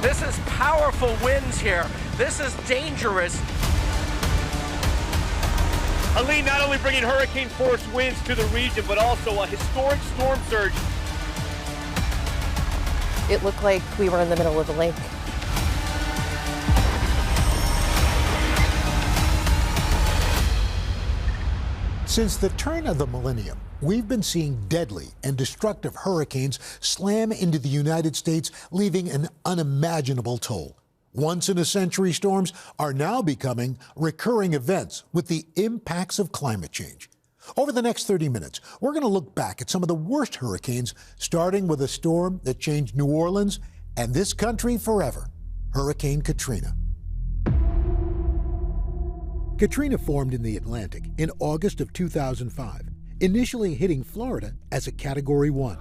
This is powerful winds here. This is dangerous. Aline, not only bringing hurricane-force winds to the region, but also a historic storm surge. It looked like we were in the middle of a lake. Since the turn of the millennium, we've been seeing deadly and destructive hurricanes slam into the United States, leaving an unimaginable toll. Once-in-a-century storms are now becoming recurring events with the impacts of climate change. Over the next 30 minutes, we're going to look back at some of the worst hurricanes, starting with a storm that changed New Orleans and this country forever, Hurricane Katrina. Katrina formed in the Atlantic in August of 2005, initially hitting Florida as a Category 1.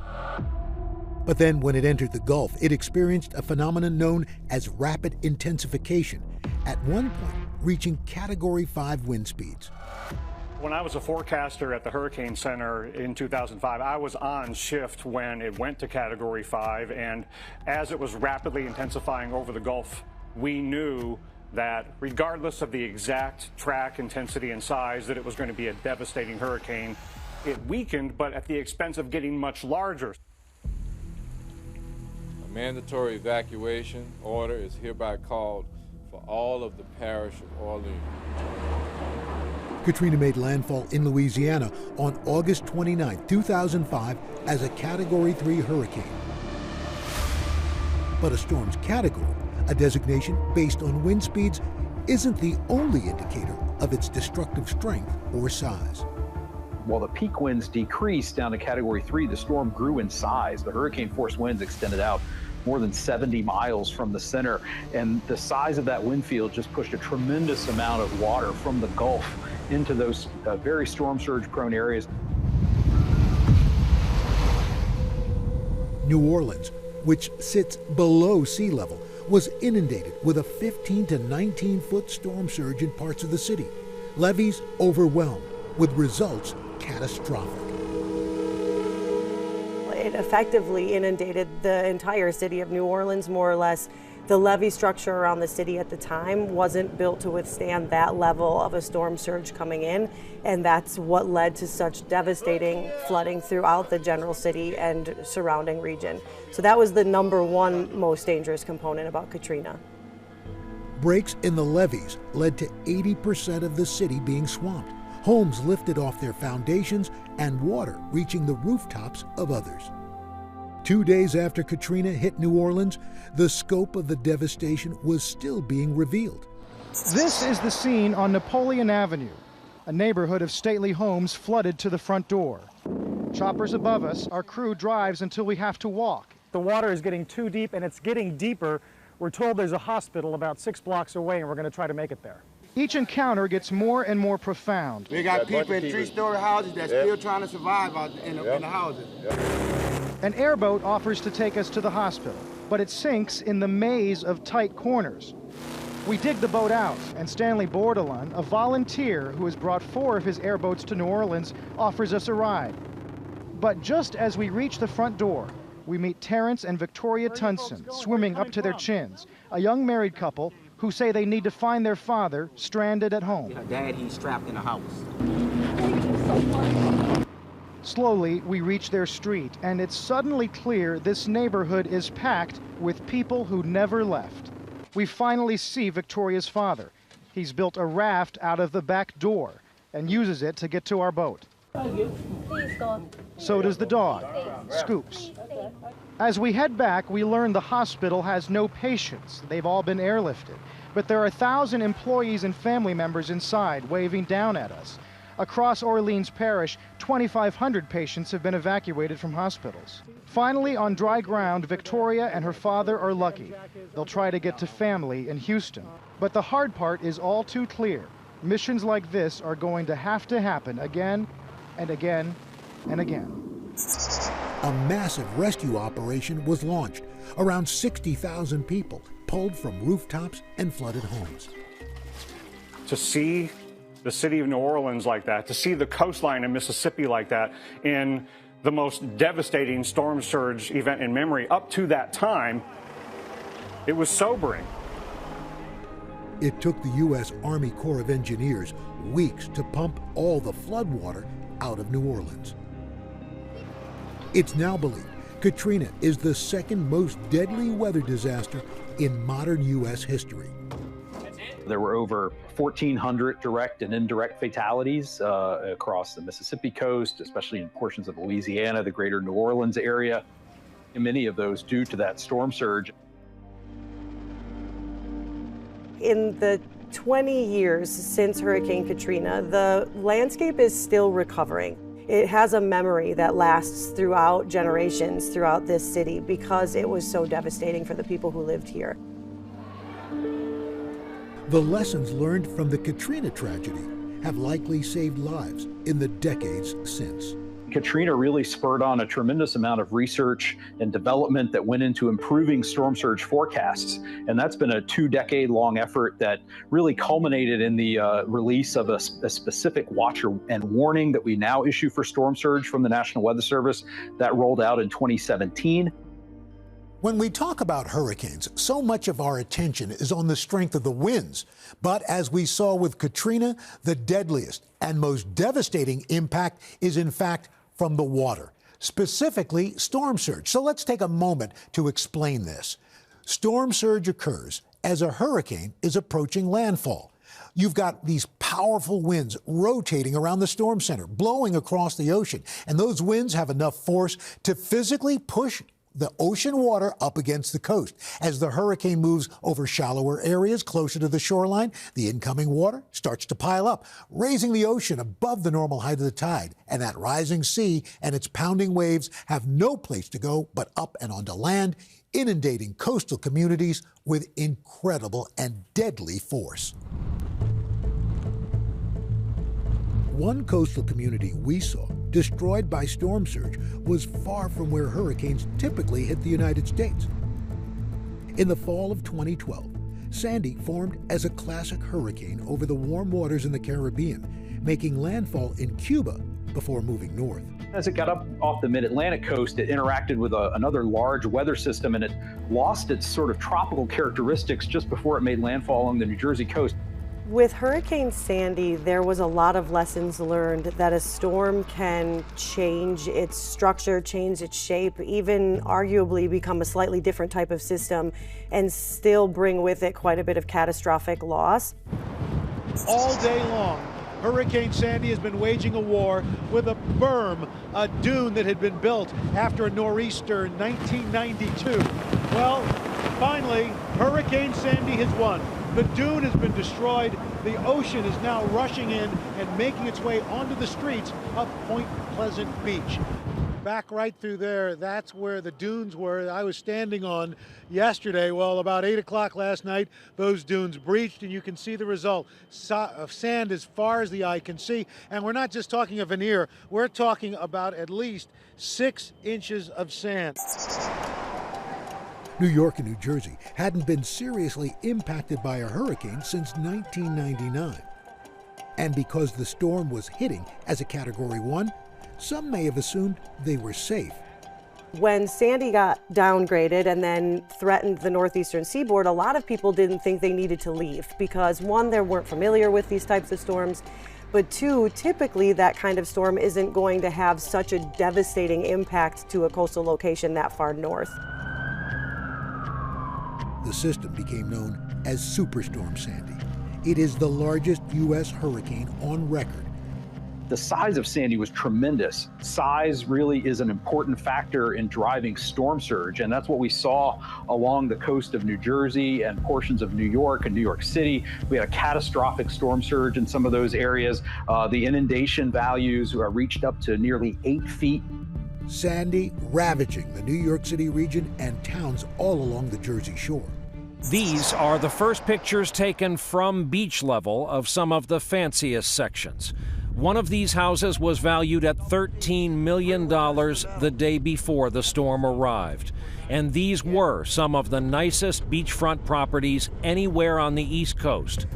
But then when it entered the Gulf, it experienced a phenomenon known as rapid intensification, at one point reaching Category 5 wind speeds. When I was a forecaster at the Hurricane Center in 2005, I was on shift when it went to Category 5, and as it was rapidly intensifying over the Gulf, we knew that regardless of the exact track intensity and size, that it was going to be a devastating hurricane. It weakened, but at the expense of getting much larger. A mandatory evacuation order is hereby called for all of the parish of Orleans. Katrina made landfall in Louisiana on August 29, 2005, as a Category 3 hurricane. But a storm's category, a designation based on wind speeds, isn't the only indicator of its destructive strength or size. While the peak winds decreased down to Category 3, the storm grew in size. The hurricane-force winds extended out more than 70 miles from the center, and the size of that wind field just pushed a tremendous amount of water from the Gulf into those very storm surge-prone areas. New Orleans, which sits below sea level, was inundated with a 15 to 19-foot storm surge in parts of the city. Levees overwhelmed, with results catastrophic. It effectively inundated the entire city of New Orleans, more or less. The levee structure around the city at the time wasn't built to withstand that level of a storm surge coming in, and that's what led to such devastating flooding throughout the general city and surrounding region. So that was the #1 most dangerous component about Katrina. Breaks in the levees led to 80% of the city being swamped, homes lifted off their foundations, and water reaching the rooftops of others. 2 days after Katrina hit New Orleans, the scope of the devastation was still being revealed. This is the scene on Napoleon Avenue, a neighborhood of stately homes flooded to the front door. Choppers above us, our crew drives until we have to walk. The water is getting too deep, and it's getting deeper. We're told there's a hospital about 6 blocks away, and we're going to try to make it there. Each encounter gets more and more profound. We got people in 3-story houses that's still trying to survive out in the houses. An airboat offers to take us to the hospital, but it sinks in the maze of tight corners. We dig the boat out, and Stanley Bordelon, a volunteer who has brought 4 of his airboats to New Orleans, offers us a ride. But just as we reach the front door, we meet Terrence and Victoria Tunson, swimming up to their chins, a young married couple who say they need to find their father stranded at home. Dad, he's trapped in a house. Slowly, we reach their street, and it's suddenly clear this neighborhood is packed with people who never left. We finally see Victoria's father. He's built a raft out of the back door and uses it to get to our boat. So does the dog, Scoops. As we head back, we learn the hospital has no patients. They've all been airlifted. But there are 1,000 employees and family members inside waving down at us. Across Orleans Parish, 2,500 patients have been evacuated from hospitals. Finally, on dry ground, Victoria and her father are lucky. They'll try to get to family in Houston. But the hard part is all too clear. Missions like this are going to have to happen again and again and again. A massive rescue operation was launched. Around 60,000 people pulled from rooftops and flooded homes. To see the city of New Orleans like that, to see the coastline in Mississippi like that, in the most devastating storm surge event in memory up to that time, It was sobering. It took the U.S. Army Corps of Engineers weeks to pump all the floodwater out of New Orleans. It's now believed Katrina is the second most deadly weather disaster in modern U.S. history. There were over 1,400 direct and indirect fatalities across the Mississippi coast, especially in portions of Louisiana, the greater New Orleans area, and many of those due to that storm surge. In the 20 years since Hurricane Katrina, the landscape is still recovering. It has a memory that lasts throughout generations throughout this city because it was so devastating for the people who lived here. The lessons learned from the Katrina tragedy have likely saved lives in the decades since. Katrina really spurred on a tremendous amount of research and development that went into improving storm surge forecasts. And that's been a 2-decade-long effort that really culminated in the release of a specific watch and warning that we now issue for storm surge from the National Weather Service that rolled out in 2017. When we talk about hurricanes, so much of our attention is on the strength of the winds. But as we saw with Katrina, the deadliest and most devastating impact is in fact from the water, specifically storm surge. So let's take a moment to explain this. Storm surge occurs as a hurricane is approaching landfall. You've got these powerful winds rotating around the storm center, blowing across the ocean, and those winds have enough force to physically push the ocean water up against the coast. As the hurricane moves over shallower areas closer to the shoreline, the incoming water starts to pile up, raising the ocean above the normal height of the tide. And that rising sea and its pounding waves have no place to go but up and onto land, inundating coastal communities with incredible and deadly force. One coastal community we saw destroyed by storm surge was far from where hurricanes typically hit the United States. In the fall of 2012, Sandy formed as a classic hurricane over the warm waters in the Caribbean, making landfall in Cuba before moving north. As it got up off the mid-Atlantic coast, it interacted with another large weather system, and it lost its sort of tropical characteristics just before it made landfall along the New Jersey coast. With Hurricane Sandy, there was a lot of lessons learned that a storm can change its structure, change its shape, even arguably become a slightly different type of system and still bring with it quite a bit of catastrophic loss. All day long, Hurricane Sandy has been waging a war with a berm, a dune that had been built after a nor'easter in 1992. Well, finally, Hurricane Sandy has won. The dune has been destroyed. The ocean is now rushing in and making its way onto the streets of Point Pleasant Beach. Back right through there, that's where the dunes were I was standing on yesterday. Well, about 8 o'clock last night, those dunes breached, and you can see the result of sand as far as the eye can see. And we're not just talking a veneer, we're talking about at least 6 inches of sand. New York and New Jersey hadn't been seriously impacted by a hurricane since 1999. And because the storm was hitting as a Category 1, some may have assumed they were safe. When Sandy got downgraded and then threatened the northeastern seaboard, a lot of people didn't think they needed to leave because, one, they weren't familiar with these types of storms, but two, typically that kind of storm isn't going to have such a devastating impact to a coastal location that far north. The system became known as Superstorm Sandy. It is the largest U.S. hurricane on record. The size of Sandy was tremendous. Size really is an important factor in driving storm surge, and that's what we saw along the coast of New Jersey and portions of New York and New York City. We had a catastrophic storm surge in some of those areas. The inundation values reached up to nearly 8 feet. Sandy ravaging the New York City region and towns all along the Jersey Shore. These are the first pictures taken from beach level of some of the fanciest sections. One of these houses was valued at $13 million the day before the storm arrived. And these were some of the nicest beachfront properties anywhere on the East Coast.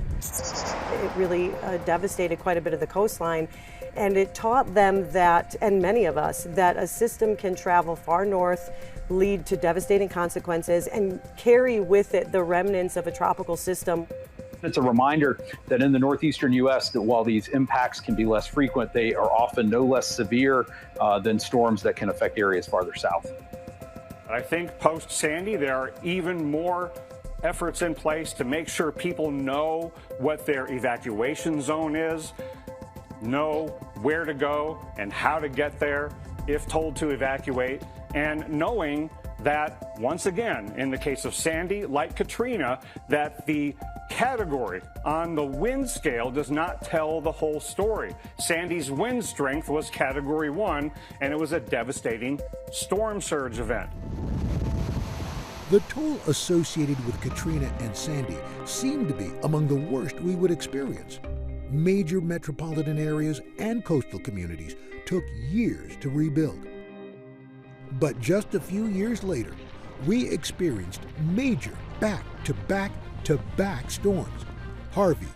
it really devastated quite a bit of the coastline. And it taught them that, and many of us, that a system can travel far north, lead to devastating consequences, and carry with it the remnants of a tropical system. It's a reminder that in the northeastern U.S., that while these impacts can be less frequent, they are often no less severe than storms that can affect areas farther south. I think post-Sandy, there are even more efforts in place to make sure people know what their evacuation zone is, know where to go and how to get there if told to evacuate, and knowing that, once again, in the case of Sandy, like Katrina, that the category on the wind scale does not tell the whole story. Sandy's wind strength was Category 1, and it was a devastating storm surge event. The toll associated with Katrina and Sandy seemed to be among the worst we would experience. Major metropolitan areas and coastal communities took years to rebuild. But just a few years later, we experienced major back-to-back-to-back storms, Harvey,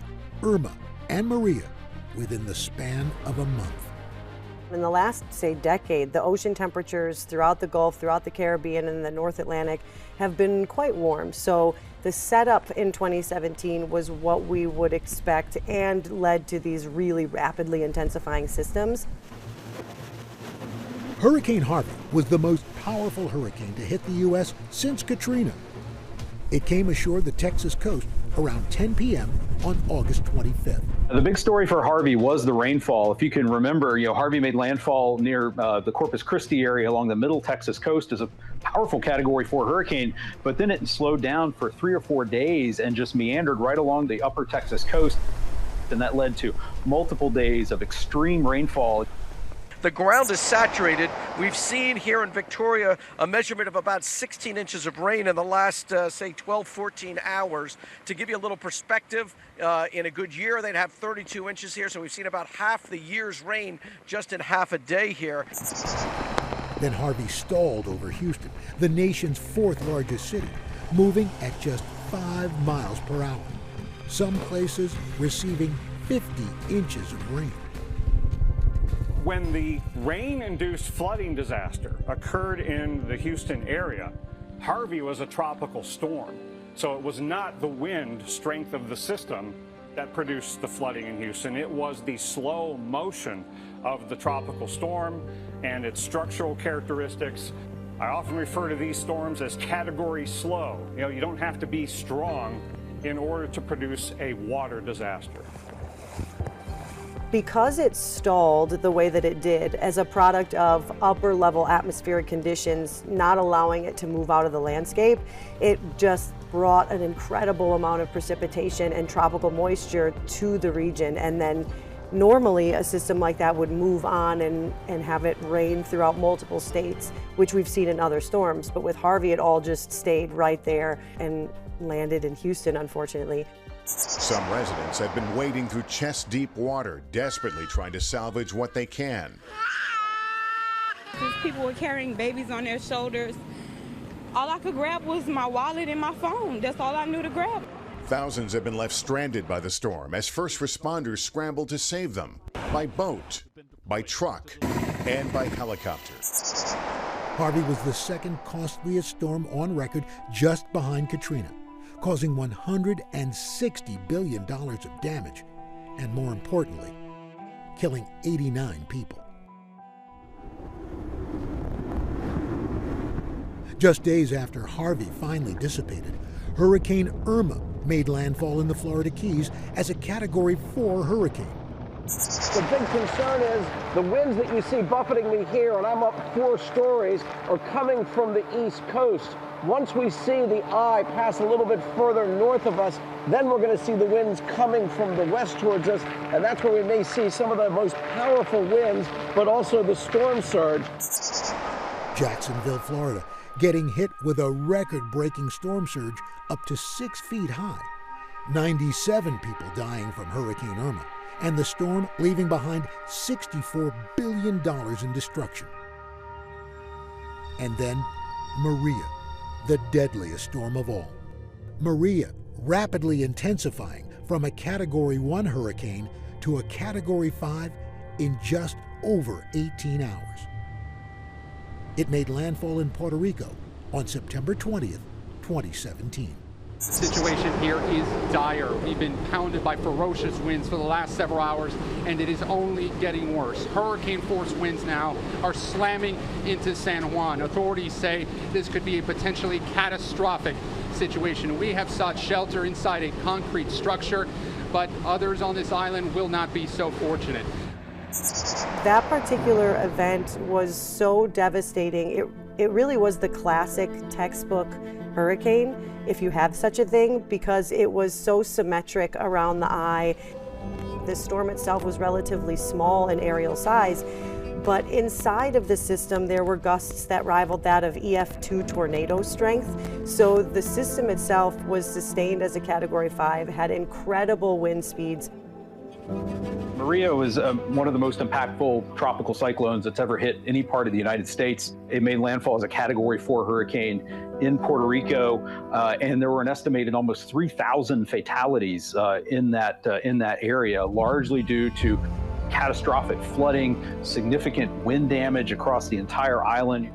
Irma, and Maria, within the span of a month. In the last, say, decade, the ocean temperatures throughout the Gulf, throughout the Caribbean, and the North Atlantic have been quite warm. So the setup in 2017 was what we would expect and led to these really rapidly intensifying systems. Hurricane Harvey was the most powerful hurricane to hit the U.S. since Katrina. It came ashore the Texas coast around 10 p.m. on August 25th. The big story for Harvey was the rainfall. If you can remember, Harvey made landfall near the Corpus Christi area along the middle Texas coast as a powerful Category 4 hurricane, but then it slowed down for 3 or 4 days and just meandered right along the upper Texas coast. And that led to multiple days of extreme rainfall. The ground is saturated. We've seen here in Victoria a measurement of about 16 inches of rain in the last, say, 12, 14 hours. To give you a little perspective, in a good year, they'd have 32 inches here. So we've seen about half the year's rain just in half a day here. Then Harvey stalled over Houston, the nation's 4th largest city, moving at just 5 miles per hour. Some places receiving 50 inches of rain. When the rain-induced flooding disaster occurred in the Houston area, Harvey was a tropical storm. So it was not the wind strength of the system that produced the flooding in Houston. It was the slow motion of the tropical storm and its structural characteristics. I often refer to these storms as category slow. You don't have to be strong in order to produce a water disaster. Because it stalled the way that it did as a product of upper level atmospheric conditions not allowing it to move out of the landscape, it just brought an incredible amount of precipitation and tropical moisture to the region. And then normally a system like that would move on and have it rain throughout multiple states, which we've seen in other storms. But with Harvey, it all just stayed right there and landed in Houston, unfortunately. Some residents have been wading through chest-deep water, desperately trying to salvage what they can. People were carrying babies on their shoulders. All I could grab was my wallet and my phone. That's all I knew to grab. Thousands have been left stranded by the storm as first responders scrambled to save them by boat, by truck, and by helicopter. Harvey was the second costliest storm on record, just behind Katrina, causing $160 billion of damage, and more importantly, killing 89 people. Just days after Harvey finally dissipated, Hurricane Irma made landfall in the Florida Keys as a Category 4 hurricane. The big concern is the winds that you see buffeting me here, and I'm up 4 stories, are coming from the East Coast. Once we see the eye pass a little bit further north of us, then we're going to see the winds coming from the west towards us, and that's where we may see some of the most powerful winds, but also the storm surge. Jacksonville, Florida, getting hit with a record-breaking storm surge up to 6 feet high. 97 people dying from Hurricane Irma, and the storm leaving behind $64 billion in destruction. And then Maria, the deadliest storm of all. Maria, rapidly intensifying from a Category 1 hurricane to a Category 5 in just over 18 hours. It made landfall in Puerto Rico on September 20th, 2017. The situation here is dire. We've been pounded by ferocious winds for the last several hours, and it is only getting worse. Hurricane-force winds now are slamming into San Juan. Authorities say this could be a potentially catastrophic situation. We have sought shelter inside a concrete structure, but others on this island will not be so fortunate. That particular event was so devastating. It really was the classic textbook hurricane, if you have such a thing, because it was so symmetric around the eye. The storm itself was relatively small in aerial size, but inside of the system there were gusts that rivaled that of EF2 tornado strength. So the system itself was sustained as a Category 5, had incredible wind speeds. Maria was one of the most impactful tropical cyclones that's ever hit any part of the United States. It made landfall as a Category 4 hurricane in Puerto Rico, and there were an estimated almost 3,000 fatalities in that area, largely due to catastrophic flooding, significant wind damage across the entire island.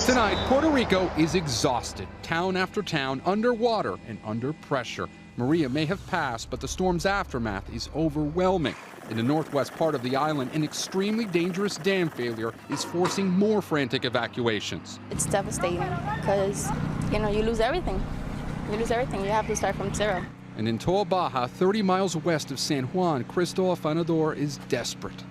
Tonight, Puerto Rico is exhausted. Town after town underwater and under pressure. Maria may have passed, but the storm's aftermath is overwhelming. In the northwest part of the island, an extremely dangerous dam failure is forcing more frantic evacuations. It's devastating because, you lose everything. You lose everything. You have to start from zero. And in Toa Baja, 30 miles west of San Juan, Crystal Afanador is desperate.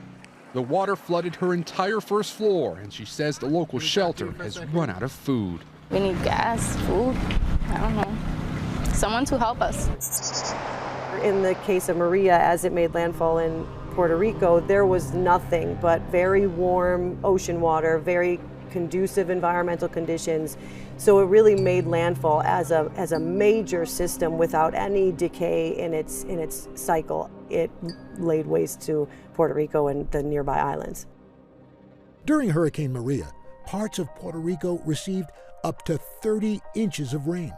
The water flooded her entire first floor, and she says the local shelter has run out of food. We need gas, food, I don't know, someone to help us. In the case of Maria, as it made landfall in Puerto Rico, there was nothing but very warm ocean water, very conducive environmental conditions. So it really made landfall as a major system without any decay in its cycle. It laid waste to Puerto Rico and the nearby islands. During Hurricane Maria, parts of Puerto Rico received up to 30 inches of rain.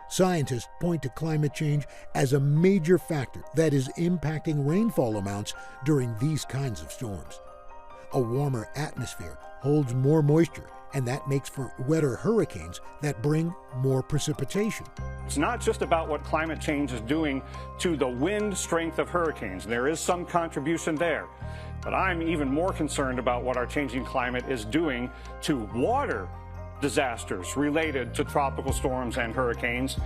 Scientists point to climate change as a major factor that is impacting rainfall amounts during these kinds of storms. A warmer atmosphere holds more moisture, and that makes for wetter hurricanes that bring more precipitation. It's not just about what climate change is doing to the wind strength of hurricanes. There is some contribution there. But I'm even more concerned about what our changing climate is doing to water disasters related to tropical storms and hurricanes.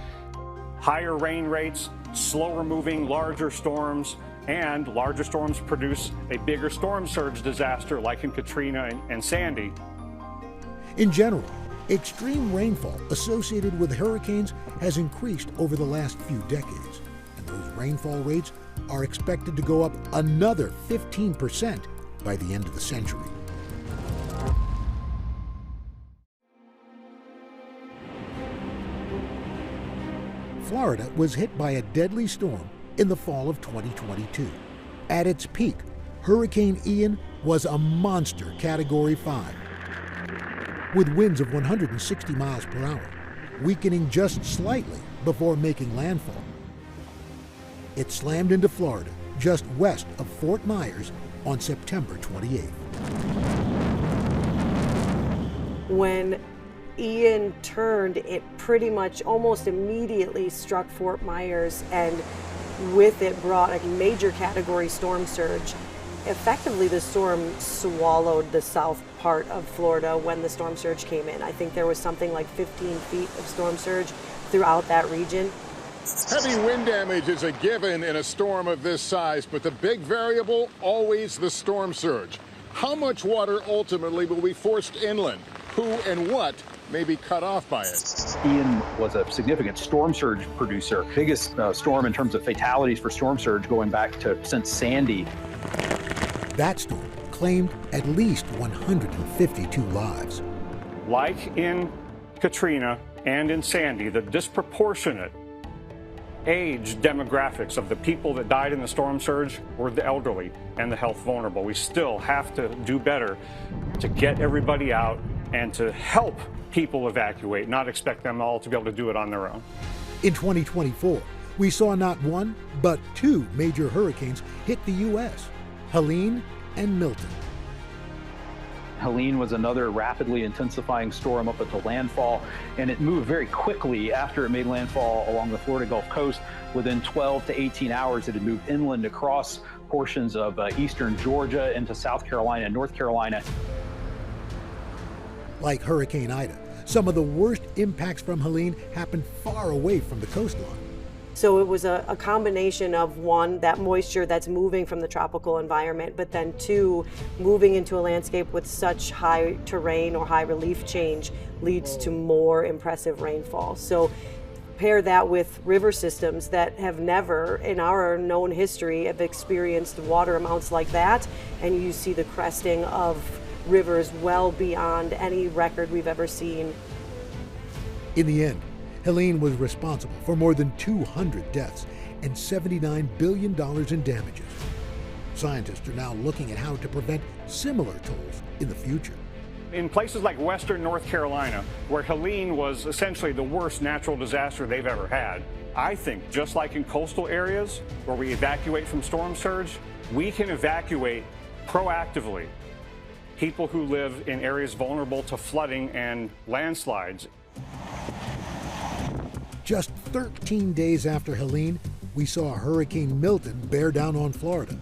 Higher rain rates, slower moving, larger storms, and larger storms produce a bigger storm surge disaster like in Katrina and Sandy. In general, extreme rainfall associated with hurricanes has increased over the last few decades, and those rainfall rates are expected to go up another 15% by the end of the century. Florida was hit by a deadly storm in the fall of 2022. At its peak, Hurricane Ian was a monster Category 5, with winds of 160 miles per hour, weakening just slightly before making landfall. It slammed into Florida just west of Fort Myers on September 28th. When Ian turned, it pretty much almost immediately struck Fort Myers, and with it brought a major Category storm surge. Effectively, the storm swallowed the south part of Florida when the storm surge came in. I think there was something like 15 feet of storm surge throughout that region. Heavy wind damage is a given in a storm of this size, but the big variable, always the storm surge. How much water ultimately will be forced inland? Who and what may be cut off by it? Ian was a significant storm surge producer. Biggest storm in terms of fatalities for storm surge going back to since Sandy. That storm claimed at least 152 lives. Like in Katrina and in Sandy, the disproportionate age demographics of the people that died in the storm surge were the elderly and the health vulnerable. We still have to do better to get everybody out and to help people evacuate, not expect them all to be able to do it on their own. In 2024, We saw not one, but two major hurricanes hit the U.S., Helene and Milton. Helene was another rapidly intensifying storm up at the landfall, and it moved very quickly after it made landfall along the Florida Gulf Coast. Within 12 to 18 hours, it had moved inland across portions of eastern Georgia into South Carolina and North Carolina. Like Hurricane Ida, some of the worst impacts from Helene happened far away from the coastline. So it was a combination of, one, that moisture that's moving from the tropical environment, but then two, moving into a landscape with such high terrain or high relief change leads to more impressive rainfall. So pair that with river systems that have never in our known history have experienced water amounts like that, and you see the cresting of rivers well beyond any record we've ever seen. In the end, Helene was responsible for more than 200 deaths and $79 billion in damages. Scientists are now looking at how to prevent similar tolls in the future. In places like western North Carolina, where Helene was essentially the worst natural disaster they've ever had, I think just like in coastal areas where we evacuate from storm surge, we can evacuate proactively people who live in areas vulnerable to flooding and landslides. Just 13 days after Helene, we saw Hurricane Milton bear down on Florida.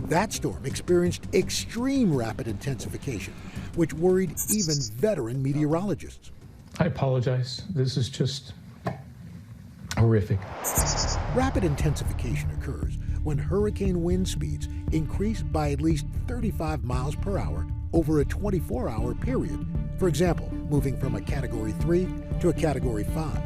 That storm experienced extreme rapid intensification, which worried even veteran meteorologists. I apologize. This is just horrific. Rapid intensification occurs when hurricane wind speeds increase by at least 35 miles per hour over a 24-hour period. For example, moving from a Category 3 to a Category 5.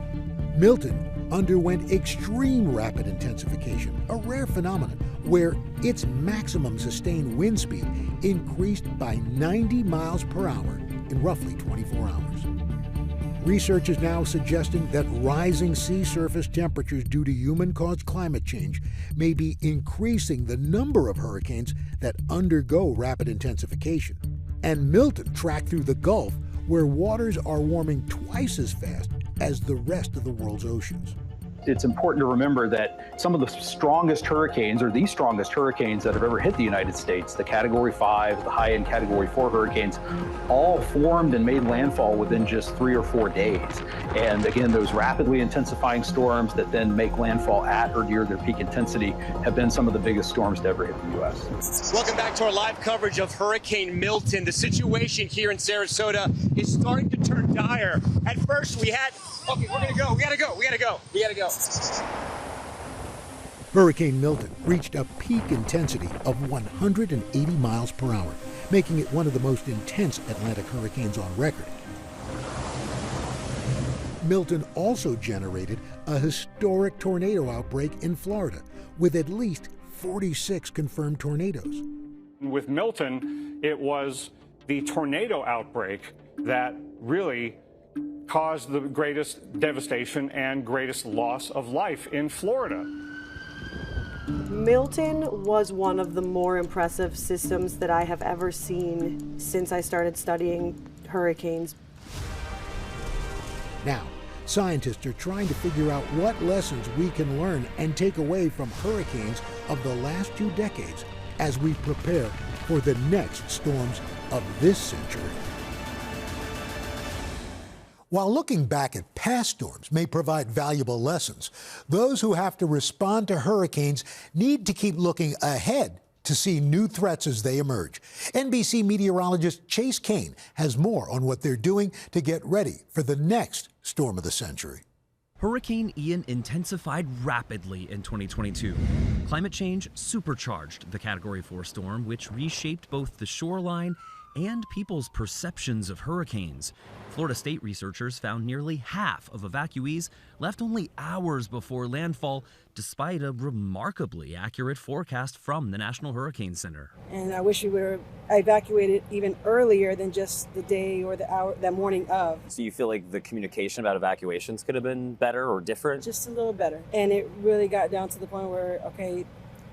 Milton underwent extreme rapid intensification, a rare phenomenon where its maximum sustained wind speed increased by 90 miles per hour in roughly 24 hours. Research is now suggesting that rising sea surface temperatures due to human-caused climate change may be increasing the number of hurricanes that undergo rapid intensification. And Milton tracked through the Gulf, where waters are warming twice as fast as the rest of the world's oceans. It's important to remember that some of the strongest hurricanes, or the strongest hurricanes that have ever hit the United States, the Category 5, the high-end Category 4 hurricanes, all formed and made landfall within just 3 or 4 days. And again, those rapidly intensifying storms that then make landfall at or near their peak intensity have been some of the biggest storms to ever hit the U.S. Welcome back to our live coverage of Hurricane Milton. The situation here in Sarasota is starting to turn dire. At first we had, okay, we're gonna go, we gotta go. Hurricane Milton reached a peak intensity of 180 miles per hour, making it one of the most intense Atlantic hurricanes on record. Milton also generated a historic tornado outbreak in Florida, with at least 46 confirmed tornadoes. With Milton, it was the tornado outbreak that really caused the greatest devastation and greatest loss of life in Florida. Milton was one of the more impressive systems that I have ever seen since I started studying hurricanes. Now, scientists are trying to figure out what lessons we can learn and take away from hurricanes of the last 2 decades as we prepare for the next storms of this century. While looking back at past storms may provide valuable lessons, those who have to respond to hurricanes need to keep looking ahead to see new threats as they emerge. NBC meteorologist Chase Kane has more on what they're doing to get ready for the next storm of the century. Hurricane Ian intensified rapidly in 2022. Climate change supercharged the Category 4 storm, which reshaped both the shoreline and people's perceptions of hurricanes. Florida State researchers found nearly half of evacuees left only hours before landfall, despite a remarkably accurate forecast from the National Hurricane Center. And I wish we were evacuated even earlier than just the day or the hour, the morning of. So you feel like the communication about evacuations could have been better or different? Just a little better. And it really got down to the point where, okay,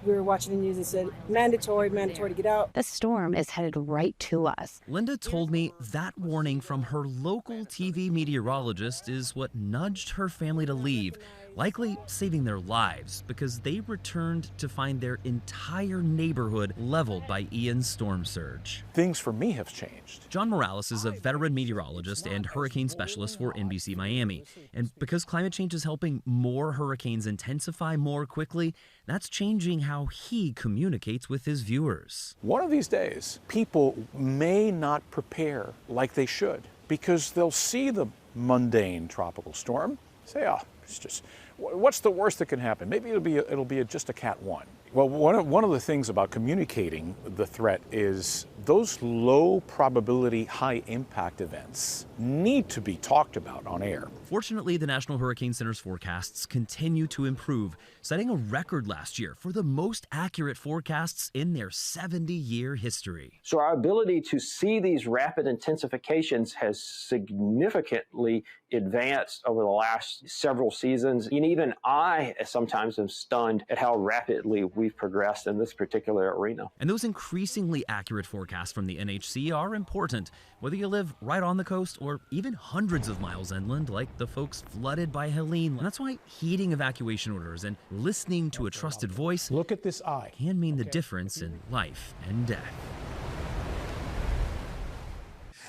we were watching the news and said, mandatory to get out. The storm is headed right to us. Linda told me that warning from her local TV meteorologist is what nudged her family to leave, likely saving their lives because they returned to find their entire neighborhood leveled by Ian's storm surge. Things for me have changed. John Morales is a veteran meteorologist and hurricane specialist for NBC Miami. And because climate change is helping more hurricanes intensify more quickly, that's changing how he communicates with his viewers. One of these days, people may not prepare like they should because they'll see the mundane tropical storm, say, oh, it's just, what's the worst that can happen? Maybe it'll be just a Cat 1. Well, one of the things about communicating the threat is those low probability, high impact events need to be talked about on air. Fortunately, the National Hurricane Center's forecasts continue to improve, setting a record last year for the most accurate forecasts in their 70-year history. So our ability to see these rapid intensifications has significantly advanced over the last several seasons. And even I sometimes am stunned at how rapidly we've progressed in this particular arena. And those increasingly accurate forecasts from the NHC are important, whether you live right on the coast or even hundreds of miles inland like the folks flooded by Helene. And that's why heeding evacuation orders and listening to a trusted voice, look at this eye, can mean the difference in life and death.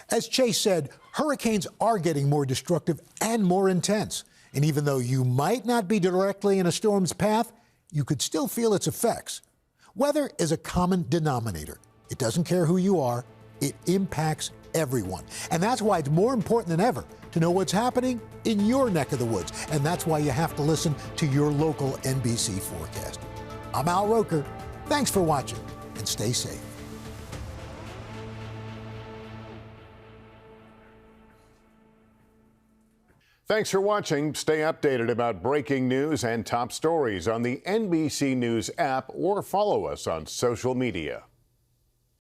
As Chase said, hurricanes are getting more destructive and more intense. And even though you might not be directly in a storm's path, you could still feel its effects. Weather is a common denominator. It doesn't care who you are. It impacts everyone. And that's why it's more important than ever to know what's happening in your neck of the woods. And that's why you have to listen to your local NBC forecast. I'm Al Roker. Thanks for watching, and stay safe. Thanks for watching. Stay updated about breaking news and top stories on the NBC News app or follow us on social media.